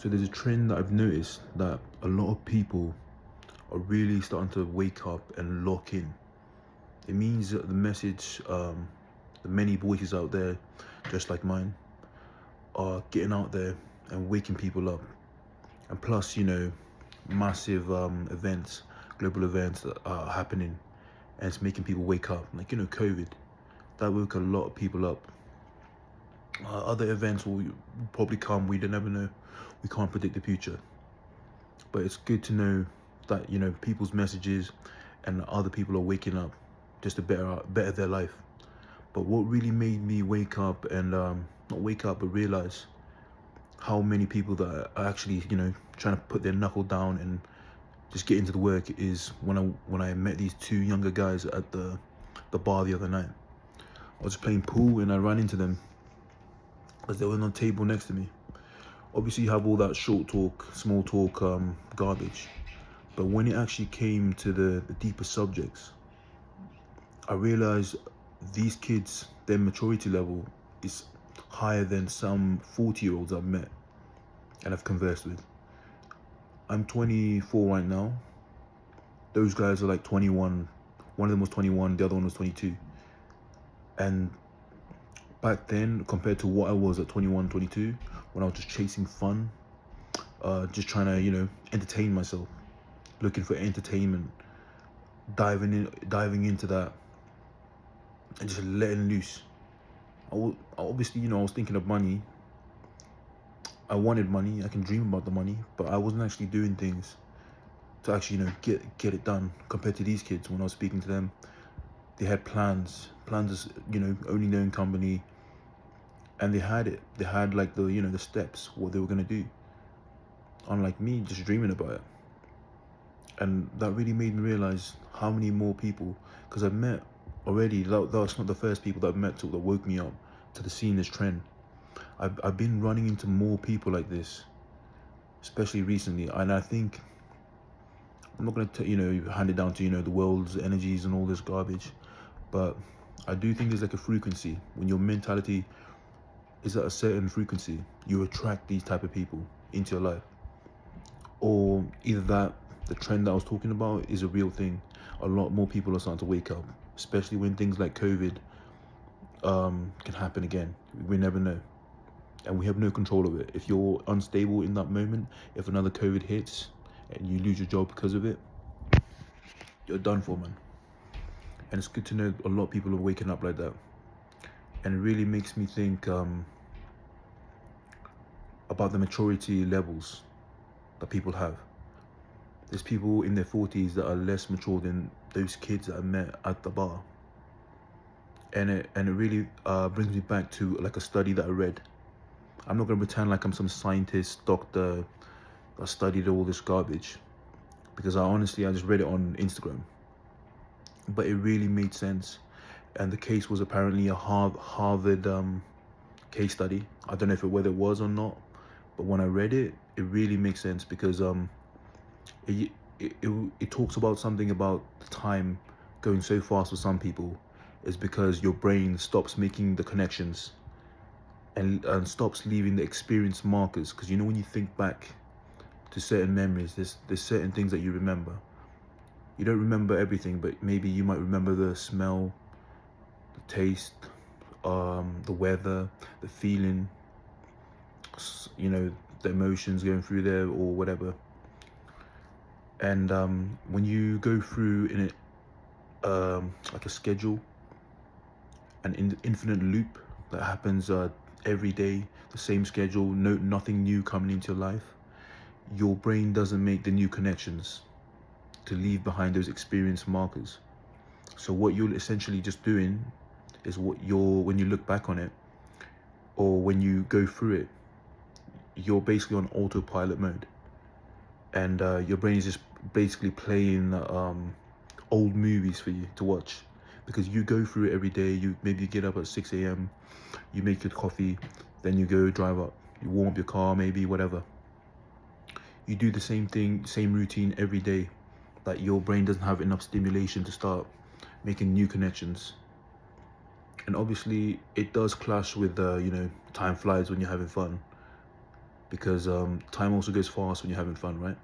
So there's a trend that I've noticed that a lot of people are really starting to wake up and lock in. It means that the message, the many voices out there, just like mine, are getting out there and waking people up. And plus, massive events, global events that are happening, and it's making people wake up. Like, COVID, that woke a lot of people up. Other events will probably come, we don't ever know. We can't predict the future. But it's good to know that, people's messages and other people are waking up just to better their life. But what really made me wake up and not wake up, but realize how many people that are actually, trying to put their knuckle down and just get into the work is when I met these two younger guys at the bar the other night. I was playing pool and I ran into them as they were on the table next to me. Obviously, you have all that short talk, small talk, garbage. But when it actually came to the deeper subjects, I realized these kids, their maturity level is higher than some 40-year-olds I've met and I've conversed with. I'm 24 right now. Those guys are like 21. One of them was 21, the other one was 22. And back then, compared to what I was at 21, 22, when I was just chasing fun, just trying to, entertain myself, looking for entertainment, diving into that, and just letting loose. Obviously, I was thinking of money. I wanted money. I can dream about the money, but I wasn't actually doing things to actually, get it done. Compared to these kids, when I was speaking to them, they had plans as, owning their own company, and they had it. They had like the steps, what they were gonna do. Unlike me, just dreaming about it. And that really made me realize how many more people, because I've met already, that's not the first people that I've met that woke me up to the seeing this trend. I've been running into more people like this, especially recently, and I think I'm not going to hand it down to the world's energies and all this garbage, but I do think there's like a frequency. When your mentality is at a certain frequency, you attract these type of people into your life. Or either that, the trend that I was talking about is a real thing. A lot more people are starting to wake up, especially when things like COVID can happen again. We never know, and we have no control of it. If you're unstable in that moment, if another COVID hits and you lose your job because of it, you're done for, man. And it's good to know a lot of people are waking up like that, and it really makes me think about the maturity levels that people have. There's people in their 40s that are less mature than those kids that I met at the bar. And it really brings me back to like a study that I read. I'm not going to pretend like I'm some scientist, doctor, that studied all this garbage, because I just read it on Instagram. But it really made sense. And the case was apparently a Harvard case study. I don't know whether it was or not, but when I read it, it really makes sense, because it talks about something about the time going so fast for some people is because your brain stops making the connections and stops leaving the experience markers. Because when you think back to certain memories, there's certain things that you remember. You don't remember everything, but maybe you might remember the smell, the taste, the weather, the feeling, the emotions going through there or whatever. And when you go through in it like a schedule, an infinite loop that happens every day, the same schedule, nothing new coming into your life, your brain doesn't make the new connections to leave behind those experience markers. So what you're essentially just doing is when you look back on it, or when you go through it, you're basically on autopilot mode, and your brain is just basically playing old movies for you to watch, because you go through it every day. You get up at 6 a.m, you make your coffee, then you go drive up, you warm up your car, maybe whatever. You do the same thing, same routine every day, that your brain doesn't have enough stimulation to start making new connections. And obviously it does clash with time flies when you're having fun, because time also goes fast when you're having fun, right?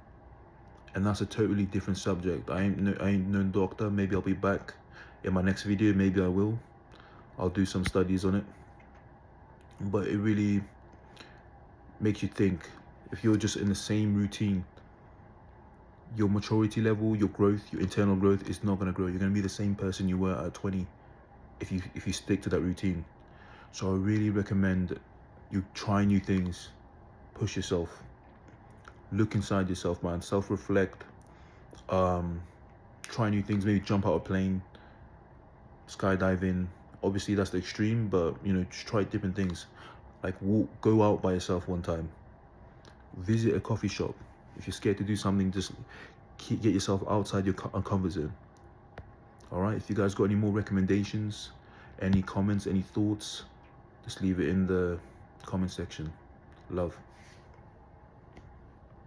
And that's a totally different subject. I ain't no doctor. Maybe I'll be back in my next video. Maybe I will. I'll do some studies on it. But it really makes you think. If you're just in the same routine, your maturity level, your growth, your internal growth is not going to grow. You're going to be the same person you were at 20 if you stick to that routine. So I really recommend you try new things, push yourself, look inside yourself, man, self-reflect, try new things, maybe jump out a plane, skydiving. Obviously that's the extreme, but you know, just try different things. Like go out by yourself one time, visit a coffee shop. If you're scared to do something, just get yourself outside your comfort zone. All right, if you guys got any more recommendations, any comments, any thoughts, just leave it in the comment section. Love.